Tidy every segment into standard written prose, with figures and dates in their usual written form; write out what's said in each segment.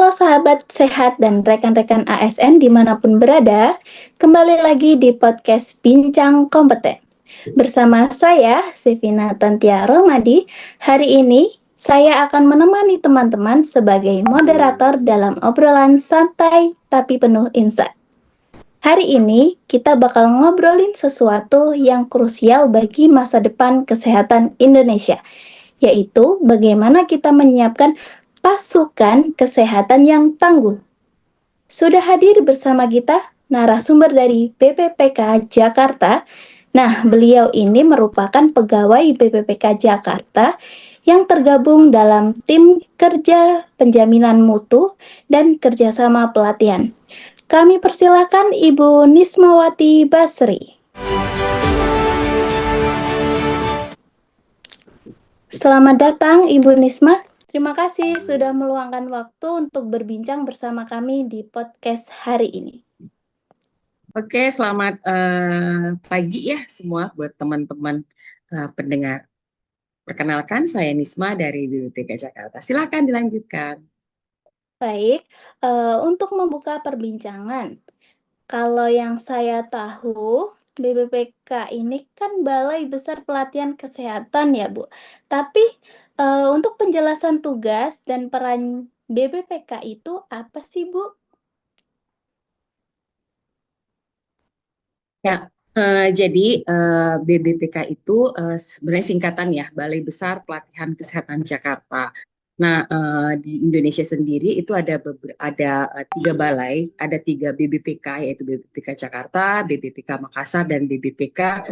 Halo sahabat sehat dan rekan-rekan ASN dimanapun berada, kembali lagi di podcast Bincang Kompeten. Bersama saya, Sevina Tantia Romadi, hari ini saya akan menemani teman-teman sebagai moderator dalam obrolan santai tapi penuh insight. Hari ini kita bakal ngobrolin sesuatu yang krusial bagi masa depan kesehatan Indonesia, yaitu bagaimana kita menyiapkan pasukan kesehatan yang tangguh. Sudah hadir bersama kita narasumber dari BPPK Jakarta. Nah, beliau ini merupakan pegawai BPPK Jakarta yang tergabung dalam tim kerja penjaminan mutu dan kerjasama pelatihan. Kami persilakan Ibu Nismawati Basri. Selamat datang Ibu Nisma. Terima kasih sudah meluangkan waktu untuk berbincang bersama kami di podcast hari ini. Oke, selamat pagi ya semua buat teman-teman pendengar. Perkenalkan, saya Nisma dari BPPK Jakarta. Silakan dilanjutkan. Baik, untuk membuka perbincangan, kalau yang saya tahu, BPPK ini kan Balai Besar Pelatihan Kesehatan ya, Bu. Tapi untuk penjelasan tugas dan peran BPPK itu apa sih, Bu? Ya, jadi BBPK itu sebenarnya singkatan ya, Balai Besar Pelatihan Kesehatan Jakarta. Nah, di Indonesia sendiri itu ada tiga balai, ada tiga BBPK, yaitu BBPK Jakarta, BBPK Makassar, dan BBPK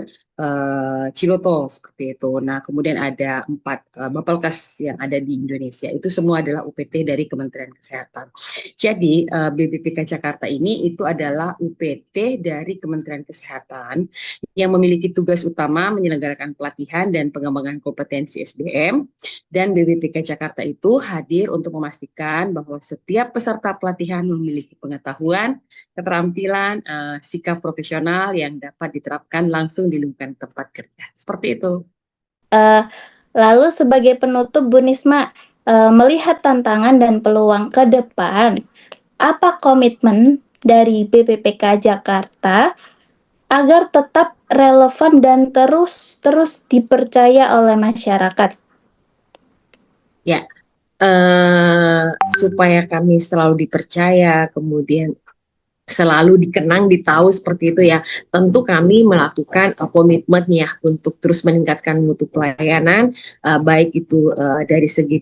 Ciloto seperti itu. Nah, kemudian ada 4 Bapelkes yang ada di Indonesia. Itu semua adalah UPT dari Kementerian Kesehatan. Jadi BPPK Jakarta ini itu adalah UPT dari Kementerian Kesehatan yang memiliki tugas utama menyelenggarakan pelatihan dan pengembangan kompetensi SDM, dan BPPK Jakarta itu hadir untuk memastikan bahwa setiap peserta pelatihan memiliki pengetahuan, keterampilan, sikap profesional yang dapat diterapkan langsung di lingkungan tempat kerja. Seperti itu. Lalu sebagai penutup, Bu Nisma, melihat tantangan dan peluang ke depan, apa komitmen dari BPPK Jakarta agar tetap relevan dan terus dipercaya oleh masyarakat? Ya, supaya kami selalu dipercaya, kemudian selalu dikenang, ditahu seperti itu ya. Tentu kami melakukan komitmen ya untuk terus meningkatkan mutu pelayanan, baik itu dari segi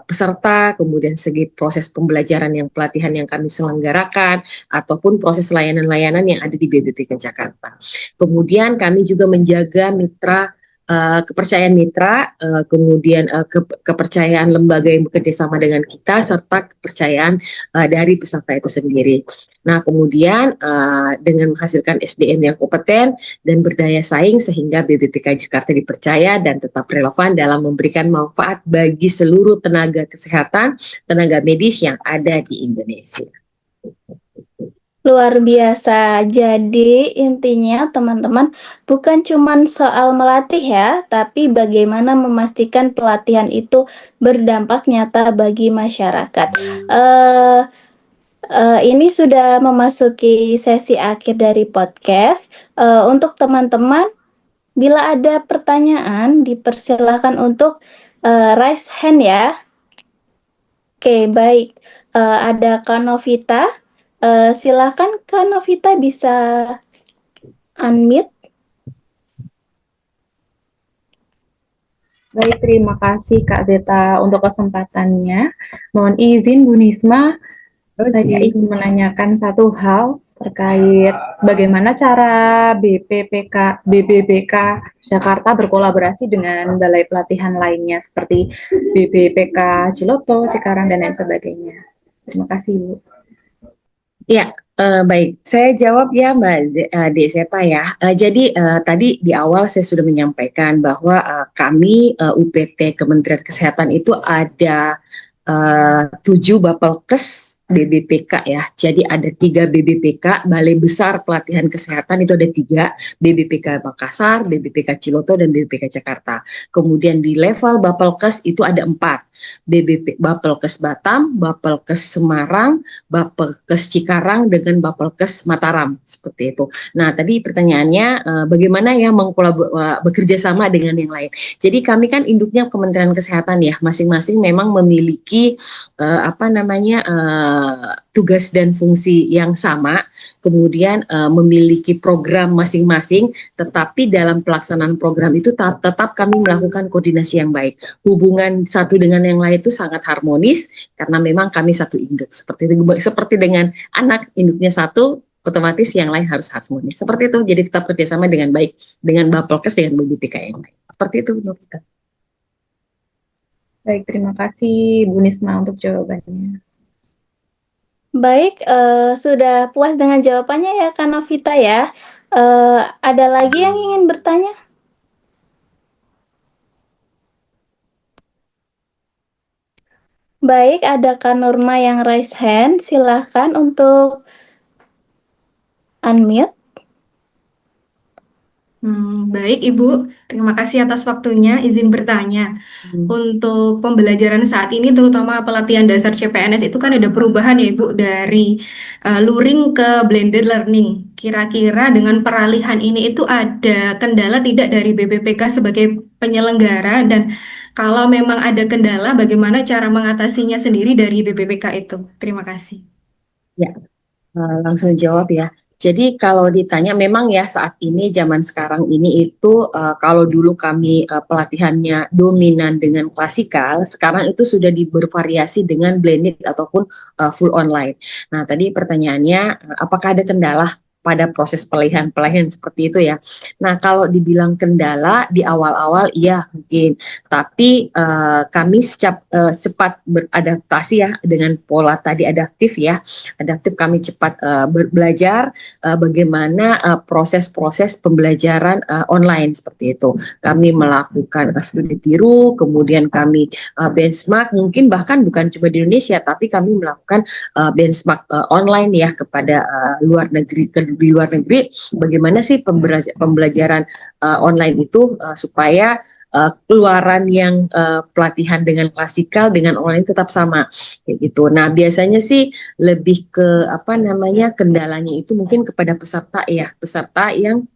peserta, kemudian segi proses pembelajaran yang pelatihan yang kami selenggarakan, ataupun proses layanan-layanan yang ada di BPPK Jakarta. Kemudian kami juga menjaga mitra, kepercayaan mitra, kemudian kepercayaan lembaga yang bekerja sama dengan kita, serta kepercayaan dari peserta itu sendiri. Nah, kemudian dengan menghasilkan SDM yang kompeten dan berdaya saing, sehingga BPPK Jakarta dipercaya dan tetap relevan dalam memberikan manfaat bagi seluruh tenaga kesehatan, tenaga medis yang ada di Indonesia. Luar biasa. Jadi intinya teman-teman bukan cuma soal melatih ya, tapi bagaimana memastikan pelatihan itu berdampak nyata bagi masyarakat. Ini sudah memasuki sesi akhir dari podcast. Untuk teman-teman, bila ada pertanyaan, dipersilakan untuk raise hand ya. Oke, baik. Ada Kak Novita. Silakan Kak Novita bisa unmute. Baik, terima kasih Kak Zeta untuk kesempatannya. Mohon izin Bu Nisma, saya ingin menanyakan satu hal terkait bagaimana cara BPPK Jakarta berkolaborasi dengan balai pelatihan lainnya seperti BPPK Ciloto, Cikarang, dan lain sebagainya. Terima kasih, Bu. Ya, baik. Saya jawab ya Mbak Deseta ya. Jadi tadi di awal saya sudah menyampaikan bahwa kami UPT Kementerian Kesehatan itu ada 7 Bapelkes BBPK ya. Jadi ada 3 BBPK, Balai Besar Pelatihan Kesehatan itu ada 3, BBPK Makassar, BBPK Ciloto, dan BBPK Jakarta. Kemudian di level Bapelkes itu ada 4, Bapelkes Batam, Bapelkes Semarang, Bapelkes Cikarang, dengan Bapelkes Mataram, seperti itu. Nah, tadi pertanyaannya bagaimana ya bekerja sama dengan yang lain. Jadi kami kan induknya Kementerian Kesehatan ya, masing-masing memang memiliki tugas dan fungsi yang sama, kemudian memiliki program masing-masing, tetapi dalam pelaksanaan program itu tetap kami melakukan koordinasi yang baik. Hubungan satu dengan yang lain itu sangat harmonis karena memang kami satu induk. Seperti dengan anak induknya satu, otomatis yang lain harus harmonis. Seperti itu. Jadi tetap kerjasama dengan baik dengan Bapelkes, dengan BBPK yang lain. Seperti itu menurut kita. Baik, terima kasih Bu Nisma untuk jawabannya. Baik, sudah puas dengan jawabannya ya Kak Novita ya. Ada lagi yang ingin bertanya? Baik, ada Kak Nurma yang raise hand. Silahkan untuk unmute. Baik Ibu, terima kasih atas waktunya. Izin bertanya, untuk pembelajaran saat ini terutama pelatihan dasar CPNS itu kan ada perubahan ya Ibu dari luring ke blended learning. Kira-kira dengan peralihan ini itu ada kendala tidak dari BPPK sebagai penyelenggara, dan kalau memang ada kendala bagaimana cara mengatasinya sendiri dari BPPK itu? Terima kasih. Ya, langsung jawab ya. Jadi kalau ditanya memang ya saat ini zaman sekarang ini itu kalau dulu kami pelatihannya dominan dengan klasikal, sekarang itu sudah bervariasi dengan blended ataupun full online. Nah, tadi pertanyaannya apakah ada kendala pada proses pelatihan seperti itu ya. Nah, kalau dibilang kendala di awal-awal iya mungkin, tapi kami cepat beradaptasi ya dengan pola tadi adaptif ya. Adaptif, kami cepat belajar bagaimana proses-proses pembelajaran online seperti itu. Kami melakukan studi tiru, kemudian kami benchmark, mungkin bahkan bukan cuma di Indonesia, tapi kami melakukan benchmark online ya kepada di luar negeri, bagaimana sih pembelajaran online itu supaya keluaran yang pelatihan dengan klasikal dengan online tetap sama kayak gitu. Nah, biasanya sih lebih ke kendalanya itu mungkin kepada peserta yang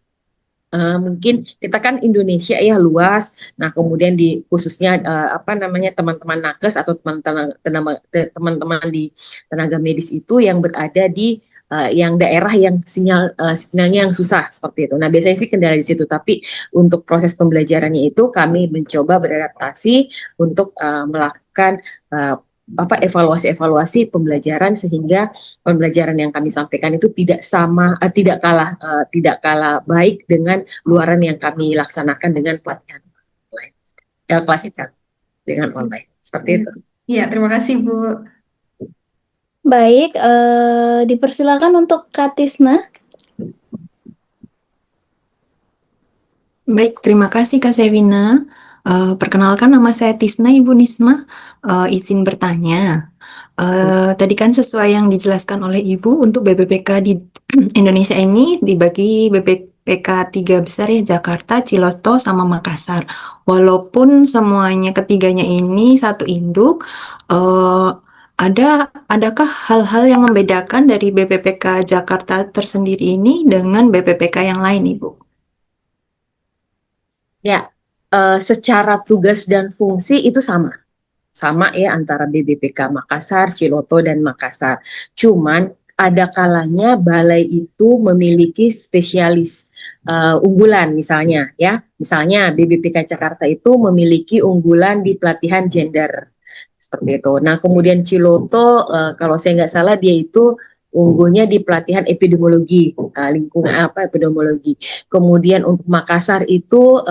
mungkin kita kan Indonesia ya luas. Nah, kemudian di khususnya teman-teman nakes atau teman-teman di tenaga medis itu yang berada di yang daerah yang sinyalnya yang susah seperti itu. Nah, biasanya sih kendala di situ. Tapi untuk proses pembelajarannya itu kami mencoba beradaptasi untuk melakukan evaluasi pembelajaran sehingga pembelajaran yang kami sampaikan itu tidak kalah baik dengan luaran yang kami laksanakan dengan pelatihan online klasikal dengan online seperti itu. Ya, terima kasih Bu. Baik, dipersilakan untuk Kak Tisna. Baik, terima kasih Kak Sevina. Perkenalkan, nama saya Tisna, Ibu Nisma. Izin bertanya. Tadi kan sesuai yang dijelaskan oleh Ibu, untuk BPPK di Indonesia ini dibagi BPPK 3 besar ya, Jakarta, Ciloto, sama Makassar. Walaupun semuanya ketiganya ini satu induk, adakah hal-hal yang membedakan dari BPPK Jakarta tersendiri ini dengan BPPK yang lain, Ibu? Ya, secara tugas dan fungsi itu sama ya antara BPPK Makassar, Ciloto, dan Makassar. Cuman ada kalanya balai itu memiliki spesialis unggulan misalnya BPPK Jakarta itu memiliki unggulan di pelatihan gender seperti itu. Nah, kemudian Ciloto kalau saya nggak salah dia itu unggulnya di pelatihan epidemiologi, epidemiologi. Kemudian untuk Makassar itu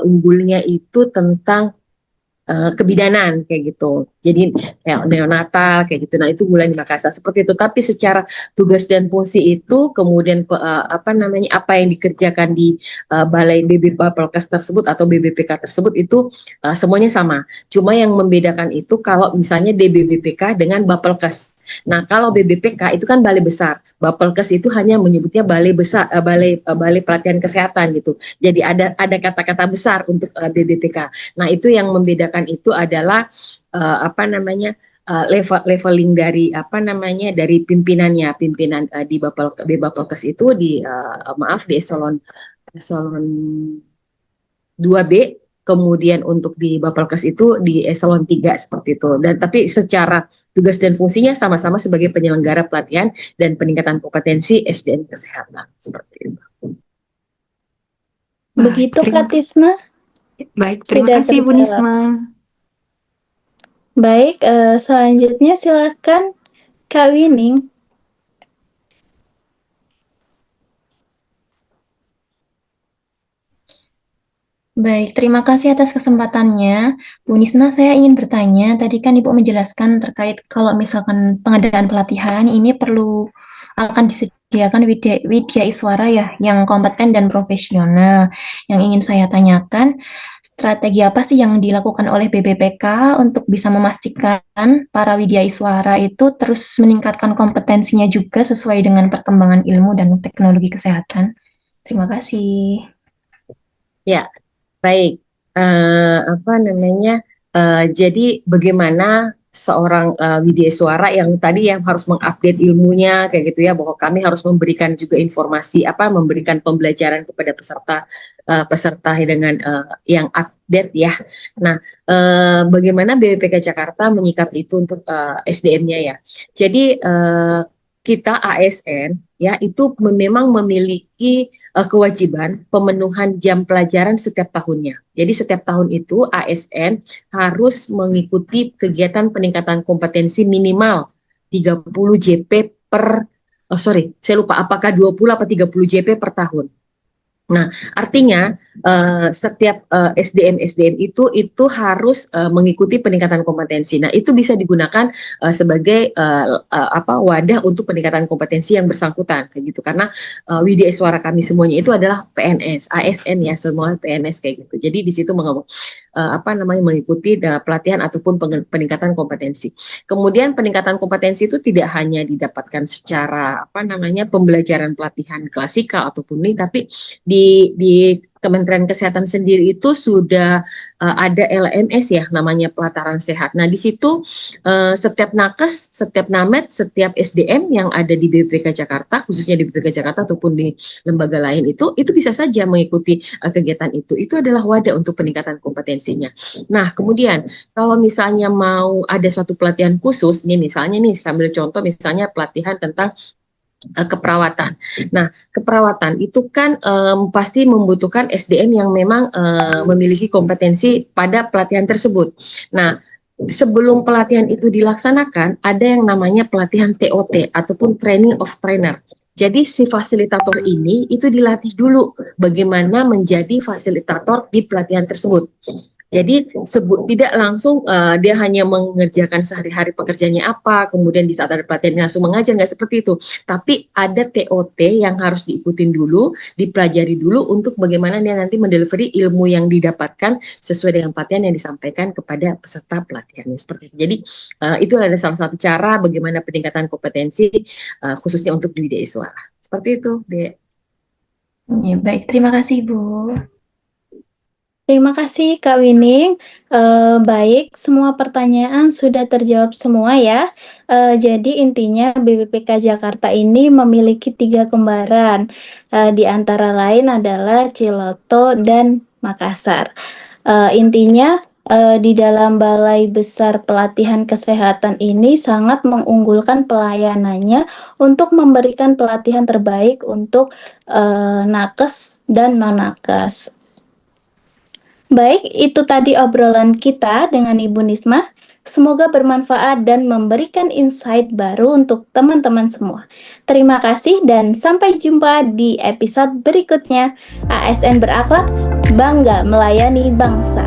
unggulnya itu tentang kebidanan kayak gitu. Jadi kayak neonatal kayak gitu. Nah, itu unggulan di Makassar seperti itu. Tapi secara tugas dan fungsi itu kemudian apa yang dikerjakan di balai Bapelkes tersebut atau BBPK tersebut itu semuanya sama. Cuma yang membedakan itu kalau misalnya DBBPK dengan Bapelkes. Nah, kalau BBPK itu kan balai besar. Bapelkes itu hanya menyebutnya balai besar, balai pelatihan kesehatan gitu. Jadi ada kata-kata besar untuk BBPK. Nah, itu yang membedakan itu adalah leveling dari dari pimpinannya, di Bapelkes itu di eselon 2B, kemudian untuk di Bapelkes itu di eselon 3 seperti itu. Dan tapi secara tugas dan fungsinya sama-sama sebagai penyelenggara pelatihan dan peningkatan kompetensi SDM kesehatan seperti itu. Begitu terima Kak Tisna. terima Sudah kasih Ibu terjawab. Nisma. Baik, selanjutnya silakan Kak Wining. Baik, terima kasih atas kesempatannya. Bu Nisma, saya ingin bertanya, tadi kan Ibu menjelaskan terkait kalau misalkan pengadaan pelatihan ini akan disediakan widya iswara ya, yang kompeten dan profesional. Yang ingin saya tanyakan, strategi apa sih yang dilakukan oleh BBPK untuk bisa memastikan para widya iswara itu terus meningkatkan kompetensinya juga sesuai dengan perkembangan ilmu dan teknologi kesehatan? Terima kasih. Ya, baik. Jadi bagaimana seorang widya suara yang tadi yang harus mengupdate ilmunya kayak gitu ya, bahwa kami harus memberikan juga informasi memberikan pembelajaran kepada peserta dengan yang update ya. Nah, bagaimana BPK Jakarta menyikapi itu untuk SDM-nya ya. Jadi kita ASN ya itu memang memiliki kewajiban pemenuhan jam pelajaran setiap tahunnya. Jadi setiap tahun itu ASN harus mengikuti kegiatan peningkatan kompetensi minimal 30 JP saya lupa apakah 20 atau 30 JP per tahun. Nah, artinya setiap SDM itu harus mengikuti peningkatan kompetensi. Nah, itu bisa digunakan sebagai wadah untuk peningkatan kompetensi yang bersangkutan kayak gitu. Karena widya suara kami semuanya itu adalah PNS, ASN ya, semua PNS kayak gitu. Jadi di situ mengikuti pelatihan ataupun peningkatan kompetensi. Kemudian peningkatan kompetensi itu tidak hanya didapatkan secara pembelajaran pelatihan klasikal ataupun ini, tapi di Kementerian Kesehatan sendiri itu sudah ada LMS ya, namanya pelataran sehat. Nah, di situ setiap nakes, setiap namet, setiap SDM yang ada di BPK Jakarta, khususnya di BPK Jakarta ataupun di lembaga lain itu bisa saja mengikuti kegiatan itu. Itu adalah wadah untuk peningkatan kompetensinya. Nah, kemudian kalau misalnya mau ada suatu pelatihan khusus, misalnya sambil contoh misalnya pelatihan tentang keperawatan. Nah, keperawatan itu kan pasti membutuhkan SDM yang memang memiliki kompetensi pada pelatihan tersebut. Nah, sebelum pelatihan itu dilaksanakan, ada yang namanya pelatihan TOT ataupun Training of Trainer. Jadi si fasilitator ini itu dilatih dulu bagaimana menjadi fasilitator di pelatihan tersebut. Jadi tidak langsung dia hanya mengerjakan sehari-hari pekerjaannya apa, kemudian di saat ada pelatihan langsung mengajar, nggak seperti itu. Tapi ada TOT yang harus diikutin dulu, dipelajari dulu untuk bagaimana dia nanti mendelivery ilmu yang didapatkan sesuai dengan pelatihan yang disampaikan kepada peserta pelatihannya seperti itu. Jadi itu adalah salah satu cara bagaimana peningkatan kompetensi khususnya untuk di Iswara. Seperti itu, Dek. Ya, baik, terima kasih Bu. Terima kasih Kak Wining. Baik, semua pertanyaan sudah terjawab semua ya. Jadi intinya BPPK Jakarta ini memiliki 3 kembaran. Di antara lain adalah Ciloto dan Makassar. Intinya di dalam Balai Besar Pelatihan Kesehatan ini sangat mengunggulkan pelayanannya untuk memberikan pelatihan terbaik untuk nakes dan non-nakes. Baik, itu tadi obrolan kita dengan Ibu Nisma. Semoga bermanfaat dan memberikan insight baru untuk teman-teman semua. Terima kasih dan sampai jumpa di episode berikutnya. ASN berakhlak, bangga melayani bangsa.